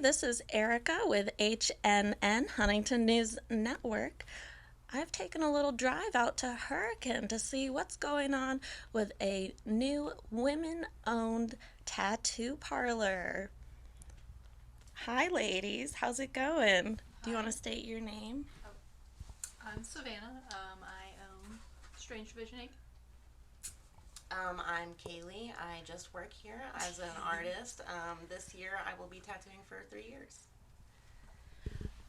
this is Erica with HNN, Huntington News Network. I've taken a little drive out to Hurricane to see what's going on with a new women owned tattoo parlor. Hi, ladies. How's it going? Do you want Hi, to state your name? I'm Savannah. I own Strange Vision Inc. I'm Kaylea. I just work here as an artist. This year I will be tattooing for 3 years.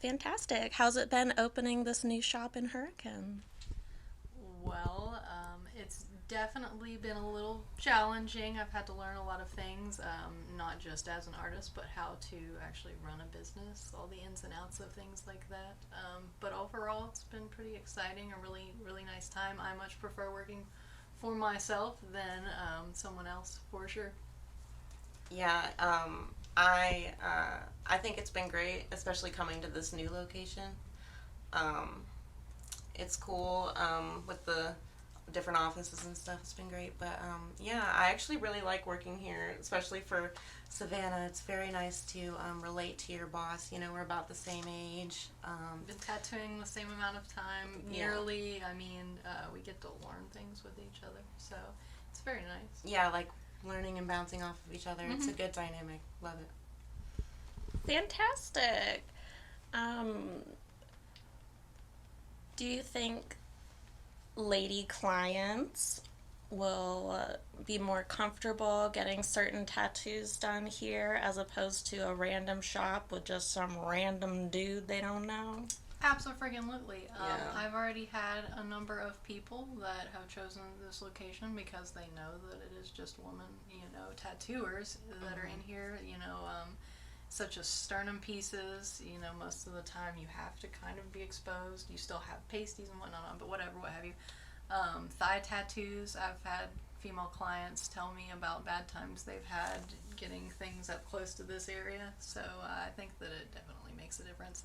Fantastic. How's it been opening this new shop in Hurricane? It's definitely been a little challenging. I've had to learn a lot of things, not just as an artist, but how to actually run a business, all the ins and outs of things like that. But overall, it's been pretty exciting, a really, really nice time. I much prefer working for myself than someone else, for sure. Yeah, I think it's been great, especially coming to this new location. Um, it's cool with the different offices and stuff. It's been great, but yeah, I actually really like working here, especially for Savannah. It's very nice to relate to your boss. You know, we're about the same age. Been tattooing the same amount of time, Yeah, nearly. We get to learn things with each other, so it's very nice. yeah, like learning and bouncing off of each other. It's Mm-hmm. a good dynamic. Love it. Fantastic. Um, do you think lady clients will be more comfortable getting certain tattoos done here as opposed to a random shop with just some random dude they don't know? Absolutely. Yeah. I've already had a number of people that have chosen this location because they know that it is just women, tattooers that are in here, such as sternum pieces. Most of the time you have to kind of be exposed. You still have pasties and whatnot on, but whatever, what have you. Thigh tattoos, I've had female clients tell me about bad times they've had getting things up close to this area, so I think that it definitely makes a difference.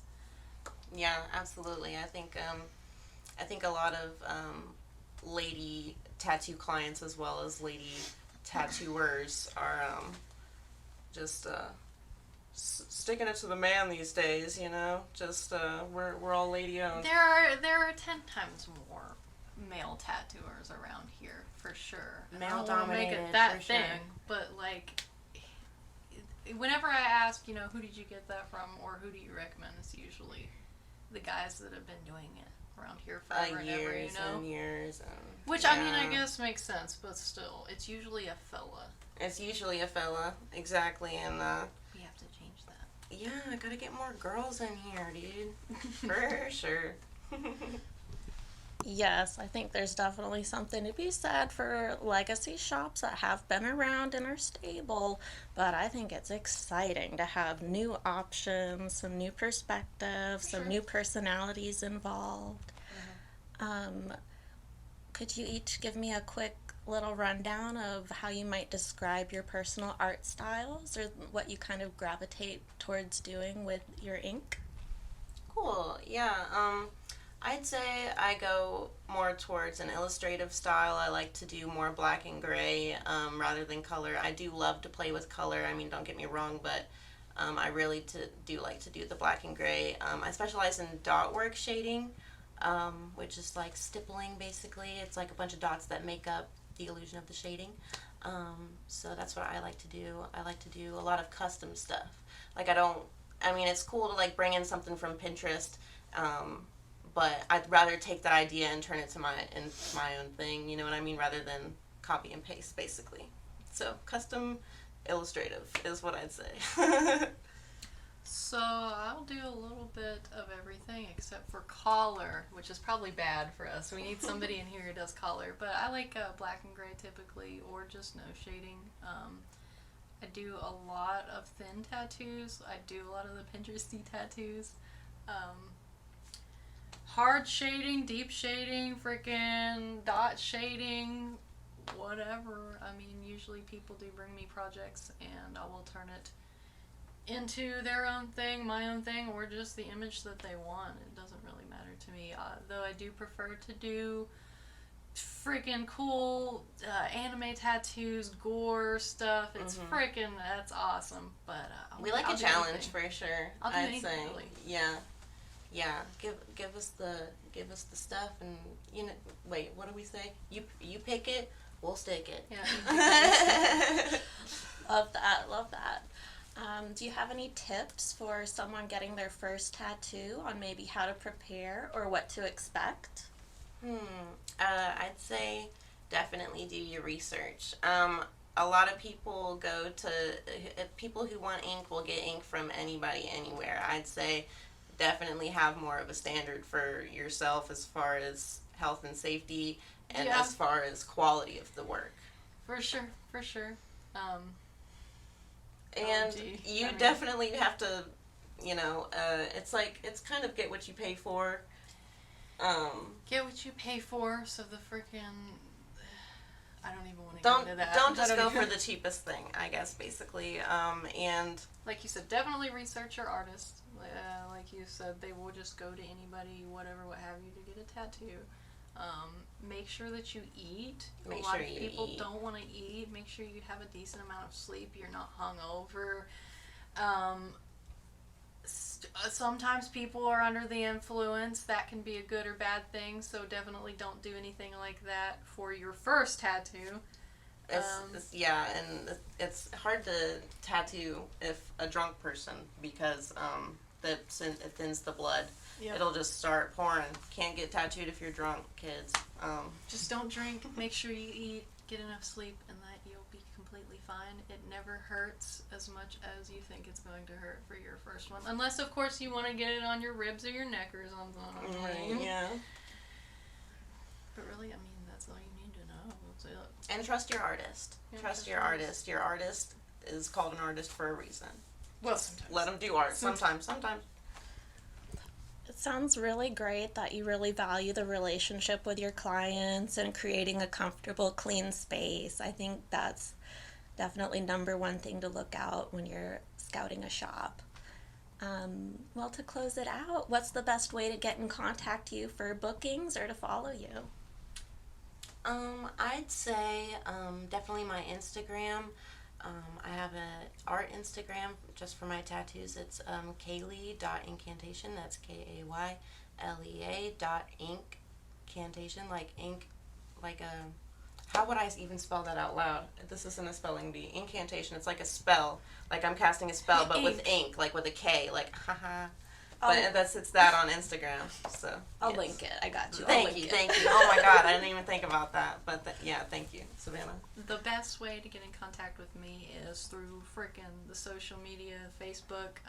Yeah, absolutely. I think a lot of lady tattoo clients as well as lady tattooers are just sticking it to the man these days. You know, just we're all lady owned. There are 10 times more male tattooers around here for sure. And I Male don't want to make it dominated that for sure. thing, but like whenever I ask, who did you get that from or who do you recommend, it's usually the guys that have been doing it around here forever and ever, Years and years. Which I Yeah, guess makes sense, but still, it's usually a fella. it's usually a fella, exactly, and We have to change that. yeah, I gotta get more girls in here, dude, for sure. Yes, I think there's definitely something to be said for legacy shops that have been around and are stable, but I think it's exciting to have new options, some new perspectives, For some sure. new personalities involved. Um, could you each give me a quick little rundown of how you might describe your personal art styles or what you kind of gravitate towards doing with your ink? Cool. Yeah. I'd say I go more towards an illustrative style. I like to do more black and gray rather than color. I do love to play with color. I mean, don't get me wrong, but I really do like to do the black and gray. I specialize in dot work shading, which is like stippling basically. It's like a bunch of dots that make up the illusion of the shading. So that's what I like to do. I like to do a lot of custom stuff. Like I don't. I mean, it's cool to like bring in something from Pinterest, but I'd rather take that idea and turn it to my own thing. You know what I mean? Rather than copy and paste, basically. So custom illustrative is what I'd say. So I'll do a little bit of everything except for collar, which is probably bad for us. We need somebody in here who does collar, but I like black and gray typically, or just no shading. I do a lot of thin tattoos. I do a lot of the Pinteresty tattoos. Um, Hard shading, deep shading, freaking dot shading, whatever. Usually people do bring me projects, and I will turn it into their own thing, my own thing, or just the image that they want. It doesn't really matter to me. Though I do prefer to do freaking cool anime tattoos, gore stuff. It's freaking, that's awesome. But we like a challenge for sure. I'll do I'd anything, say, really. yeah. Give us the stuff, and wait, what do we say? You pick it, we'll stick it. Yeah. Love that. Do you have any tips for someone getting their first tattoo on maybe how to prepare or what to expect? I'd say definitely do your research. A lot of people people who want ink will get ink from anybody, anywhere. I'd say definitely have more of a standard for yourself as far as health and safety and as far as quality of the work. For sure. And you definitely have to, it's kind of get what you pay for. Get what you pay for, so the freaking... I don't even want to get into that. Don't just go for the cheapest thing, I guess, basically. And... like you said, definitely research your artist. Like you said, they will just go to anybody, whatever, what have you, to get a tattoo. Make sure that you eat. A lot of people don't want to eat. Make sure you have a decent amount of sleep. You're not hungover. Sometimes people are under the influence. That can be a good or bad thing. So definitely don't do anything like that for your first tattoo. And it's hard to tattoo if a drunk person because it thins the blood. Yep. It'll just start pouring. Can't get tattooed if you're drunk, kids. Just don't drink. Make sure you eat. Get enough sleep, and that you'll be completely fine. It never hurts as much as you think it's going to hurt for your first one. Unless, of course, you want to get it on your ribs or your neck or something. Right, yeah. But really, I mean, that's all you need to know. That's it. And trust your artist. Trust your artist. Your artist is called an artist for a reason. Well, sometimes. Let them do art. Sometimes. It sounds really great that you really value the relationship with your clients and creating a comfortable, clean space. I think that's definitely number one thing to look out when you're scouting a shop. Well, to close it out, what's the best way to get in contact you for bookings or to follow you? I'd say definitely my Instagram. I have an art Instagram just for my tattoos. It's kaylea.incantation. That's KAYLEA.incantation. Like ink, like a... How would I even spell that out loud? This isn't a spelling bee. Incantation. It's like a spell. Like I'm casting a spell, but with ink, like with a K. Like, haha. But it's that on Instagram. So I'll link it. I got you. Thank you. Oh my God, I didn't even think about that. But thank you, Savannah. The best way to get in contact with me is through frickin' the social media, Facebook.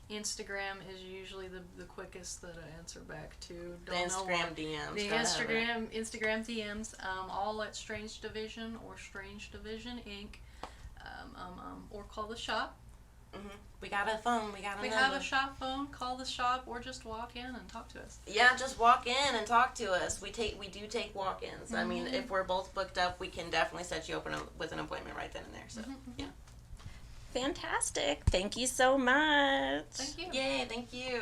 Instagram is usually the quickest that I answer back to. The Instagram DMs. The Instagram DMs, all at Strange Division or Strange Division Inc. Or call the shop. Mm-hmm. We got a phone. We have a shop phone. Call the shop or just walk in and talk to us. Yeah, just walk in and talk to us. We do take walk-ins. Mm-hmm. I mean, if we're both booked up, we can definitely set you up with an appointment right then and there. So yeah. Fantastic. Thank you so much. Thank you. Yay, thank you.